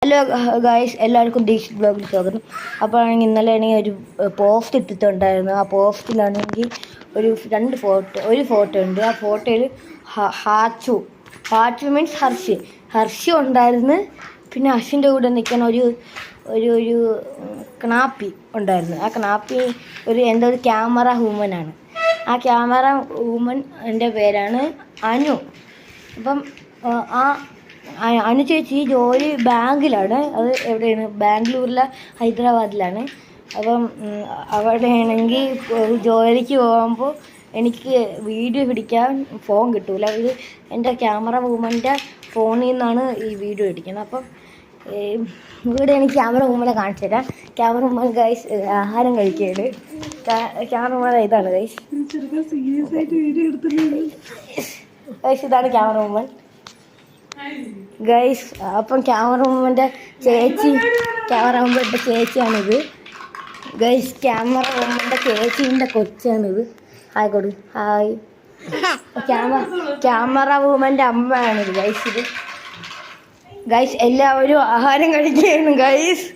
Hello guys, എല്ലാവർക്കും ദീക്ഷിത് ബ്ലോഗിൽ സ്വാഗതം. അപ്പോൾ ആണെങ്കിൽ ഇന്നലെ ആണെങ്കിൽ ഒരു പോസ്റ്റ് ഇട്ടിട്ടുണ്ടായിരുന്നു. ആ പോസ്റ്റിലാണെങ്കിൽ ഒരു ഫോട്ടോ ഉണ്ട്. ആ ഫോട്ടോയിൽ ഹാച്ചു മീൻസ് ഹർഷി ഉണ്ടായിരുന്നു. പിന്നെ ഹർഷിൻ്റെ കൂടെ നിൽക്കുന്ന ഒരു ക്നാപ്പി ഉണ്ടായിരുന്നു. ആ ക്നാപ്പി ഒരു ക്യാമറ വുമനാണ്. ആ ക്യാമറ വുമൻ എൻ്റെ പേരാണ് അനു. അപ്പം അനു ചേച്ചി ജോലി ബാങ്കിലാണ്. അത് എവിടെയാണ്? ബാംഗ്ലൂരിലെ ഹൈദരാബാദിലാണ്. അപ്പം അവിടെ ആണെങ്കിൽ ജോലിക്ക് പോകുമ്പോൾ എനിക്ക് വീഡിയോ പിടിക്കാൻ ഫോൺ കിട്ടൂല. ഇത് എൻ്റെ ക്യാമറ വുമൻ്റെ ഫോണിൽ നിന്നാണ് ഈ വീഡിയോ പിടിക്കുന്നത്. അപ്പം ഇവിടെ എനിക്ക് ക്യാമറ വുമനെ കാണിച്ചു തരാം. ക്യാമറ വുമൻ ഗൈസ് ആഹാരം കഴിക്കുകയാണ്. ക്യാമറ വുമൻ ഇതാണ് ഗൈസ്. ഇതാണ് ക്യാമറ വുമൻ ഗൈസ്. അപ്പം ക്യാമറ വുമൻ്റെ ചേച്ചിയാണിത് ഗൈസ്. ക്യാമറ വുമൻ്റെ ചേച്ചീൻ്റെ കൊച്ചാണിത്. ഹായ് കൊടു. ഹായ്. ക്യാമറ വുമൻ്റെ അമ്മയാണിത് ഗൈസ്. ഇത് ഗൈസ് എല്ലാവരും ആഹാരം കഴിക്കുകയാണ് ഗൈസ്.